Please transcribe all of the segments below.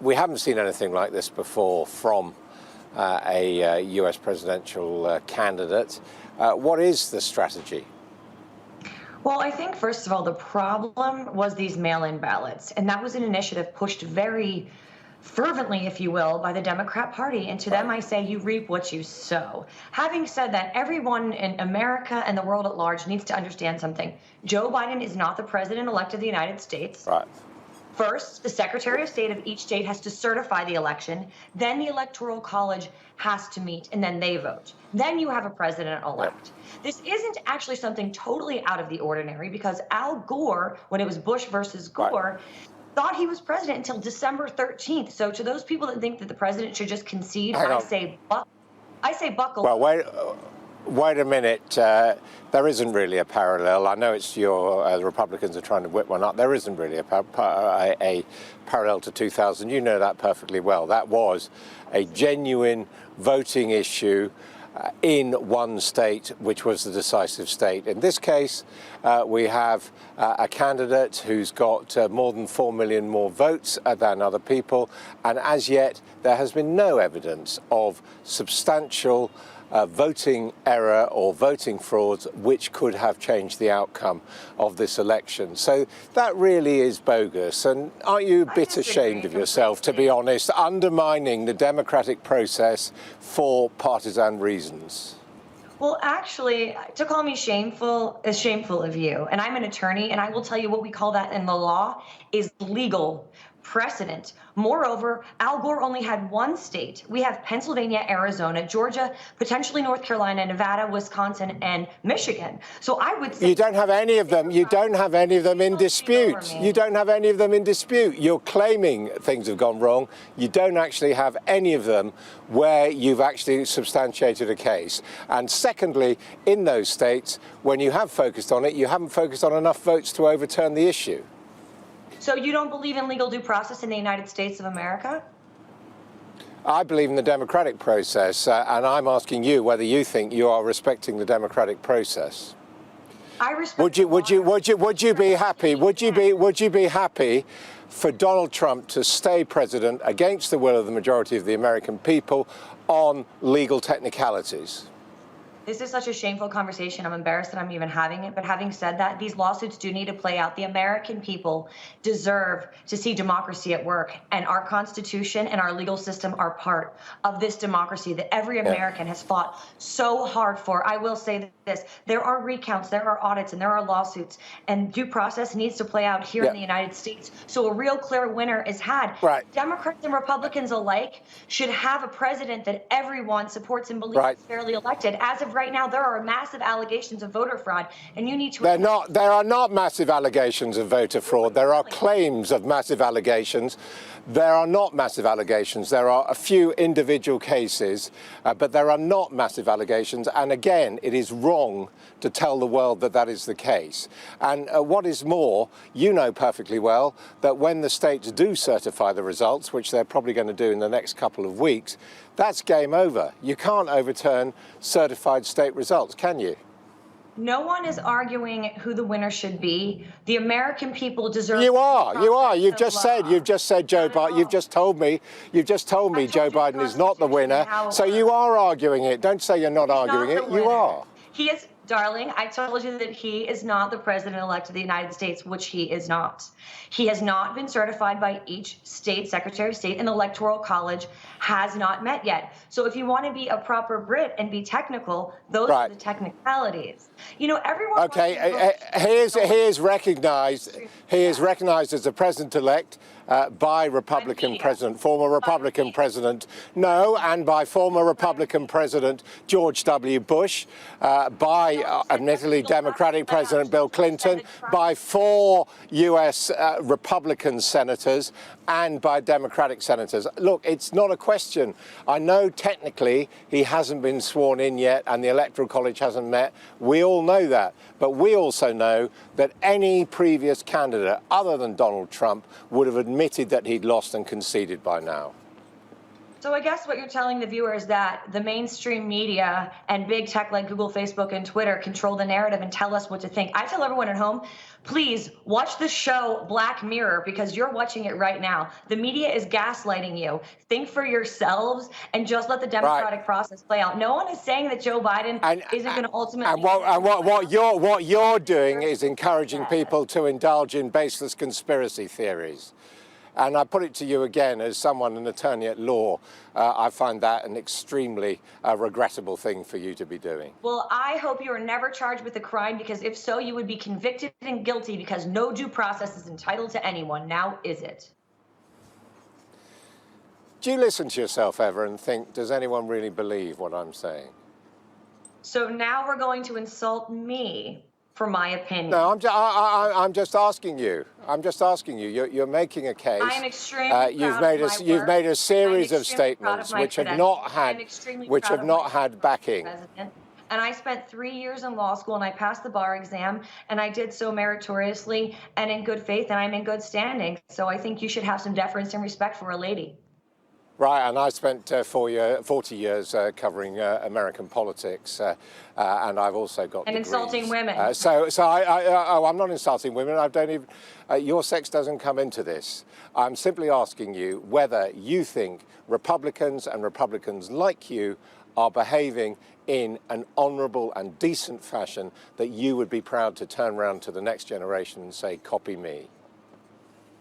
We haven't seen anything like this before from a US presidential candidate. What is the strategy? Well, I think, first of all, the problem was these mail-in ballots, and that was an initiative pushed very fervently, if you will, by the Democrat Party. And to them, I say, you reap what you sow. Having said that, everyone in America and the world at large needs to understand something. Joe Biden is not the president-elect of the United States. Right. First, the Secretary of State of each state has to certify the election. Then the Electoral College has to meet, and then they vote. Then you have a president-elect. This isn't actually something totally out of the ordinary, because Al Gore, when it was Bush versus Gore, thought he was president until December 13th. So to those people that think that the president should just concede, I say buckle. Well, wait a minute. There isn't really a parallel. I know it's the Republicans are trying to whip one up. There isn't really a parallel to 2000. You know that perfectly well. That was a genuine voting issue in one state, which was the decisive state. In this case, we have a candidate who's got more than 4 million more votes than other people, and as yet there has been no evidence of substantial voting error or voting frauds which could have changed the outcome of this election. So that really is bogus. And aren't you a bit ashamed of yourself, to be honest, undermining the democratic process for partisan reasons? Well, actually, to call me shameful is shameful of you. And I'm an attorney, and I will tell you what we call that in the law is legal precedent. Moreover, Al Gore only had one state. We have Pennsylvania, Arizona, Georgia, potentially North Carolina, Nevada, Wisconsin, and Michigan. So I would say— You don't have any of them. You don't have any of them in dispute. You don't have any of them in dispute. You're claiming things have gone wrong. You don't actually have any of them where you've actually substantiated a case. And secondly, in those states, when you have focused on it, you haven't focused on enough votes to overturn the issue. So you don't believe in legal due process in the United States of America? I believe in the democratic process, and I'm asking you whether you think you are respecting the democratic process. I respect. Would you be happy? Would you be happy for Donald Trump to stay president against the will of the majority of the American people on legal technicalities? This is such a shameful conversation. I'm embarrassed that I'm even having it. But having said that, these lawsuits do need to play out. The American people deserve to see democracy at work. And our Constitution and our legal system are part of this democracy that every American has fought so hard for. I will say this. There are recounts, there are audits, and there are lawsuits. And due process needs to play out here in the United States. So a real clear winner is had. Right. Democrats and Republicans alike should have a president that everyone supports and believes is fairly elected. As of right now, there are massive allegations of voter fraud, and you need to— There are not massive allegations of voter fraud. There are claims of massive allegations. There are not massive allegations. There are a few individual cases, but there are not massive allegations. And again, it is wrong to tell the world that that is the case. And what is more, you know perfectly well that when the states do certify the results, which they're probably going to do in the next couple of weeks, that's game over. You can't overturn certified state results, can you? No one is arguing who the winner should be. The American people deserve— You are. You've just said Joe Biden. You've just told me Joe Biden is not the winner. So you are arguing it. Don't say you're not arguing it. You are. He is. Darling, I told you that he is not the president-elect of the United States, which he is not. He has not been certified by each state Secretary of State, and the Electoral College has not met yet. So if you want to be a proper Brit and be technical, those are the technicalities. You know, everyone— Okay, he is recognized as a president-elect by Republican President, former Republican President, and by former Republican President George W. Bush, by admittedly Democratic President Bill Clinton, by 4 U.S. Republican senators, and by Democratic senators. Look, it's not a question. I know technically he hasn't been sworn in yet and the Electoral College hasn't met. We all know that. But we also know that any previous candidate other than Donald Trump would have admitted that he'd lost and conceded by now. So I guess what you're telling the viewer is that the mainstream media and big tech like Google, Facebook, and Twitter control the narrative and tell us what to think. I tell everyone at home, please watch the show Black Mirror because you're watching it right now. The media is gaslighting you. Think for yourselves and just let the democratic process play out. No one is saying that Joe Biden isn't going to ultimately. And what you're doing is encouraging people to indulge in baseless conspiracy theories. And I put it to you again, as someone, an attorney at law, I find that an extremely regrettable thing for you to be doing. Well, I hope you are never charged with a crime, because if so, you would be convicted and guilty, because no due process is entitled to anyone. Now is it? Do you listen to yourself ever and think, does anyone really believe what I'm saying? So now we're going to insult me for my opinion. No, I'm just asking you. I'm just asking you. You're making a case. I am extremely proud you've made a series of statements which have not had backing. And I spent 3 years in law school, and I passed the bar exam, and I did so meritoriously and in good faith, and I'm in good standing. So I think you should have some deference and respect for a lady. Right, and I spent 40 years covering American politics, and I've also got and degrees. Insulting women. I'm not insulting women. I don't even. Your sex doesn't come into this. I'm simply asking you whether you think Republicans and Republicans like you are behaving in an honourable and decent fashion that you would be proud to turn around to the next generation and say, "Copy me."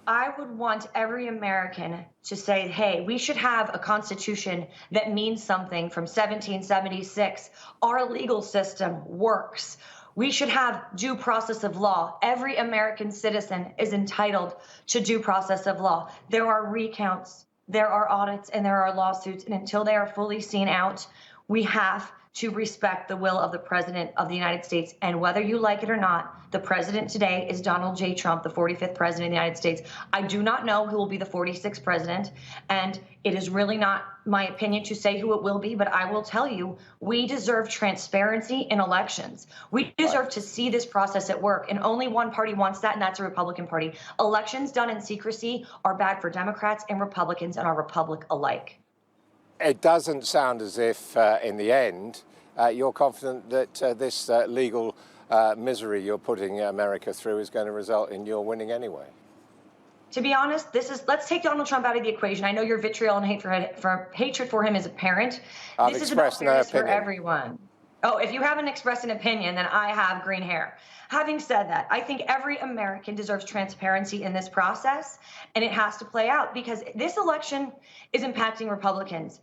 I would want every American to say, hey, we should have a constitution that means something from 1776. Our legal system works. We should have due process of law. Every American citizen is entitled to due process of law. There are recounts, there are audits, and there are lawsuits. And until they are fully seen out, we have to respect the will of the President of the United States. And whether you like it or not, the president today is Donald J. Trump, the 45th president of the United States. I do not know who will be the 46th president, and it is really not my opinion to say who it will be, but I will tell you, we deserve transparency in elections. We deserve to see this process at work, and only one party wants that, and that's the Republican Party. Elections done in secrecy are bad for Democrats and Republicans and our republic alike. It doesn't sound as if, in the end, you're confident that this legal misery you're putting America through is going to result in your winning anyway. To be honest, let's take Donald Trump out of the equation. I know your vitriol and hatred for him is apparent. This is about fairness for everyone. Oh, if you haven't expressed an opinion, then I have green hair. Having said that, I think every American deserves transparency in this process, and it has to play out because this election is impacting Republicans.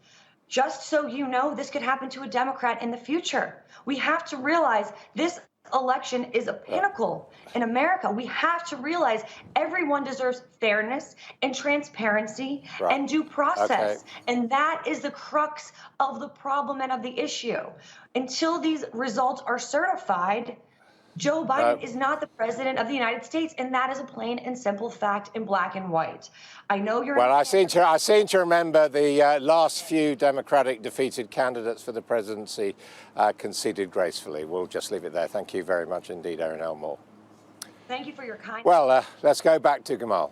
Just so you know, this could happen to a Democrat in the future. We have to realize this election is a pinnacle in America. We have to realize everyone deserves fairness and transparency and due process. And that is the crux of the problem and of the issue. Until these results are certified, Joe Biden is not the president of the United States, and that is a plain and simple fact in black and white. I know you're. Well, I seem to remember the last few Democratic defeated candidates for the presidency conceded gracefully. We'll just leave it there. Thank you very much indeed, Erin Elmore. Thank you for your kindness. Well, let's go back to Gamal.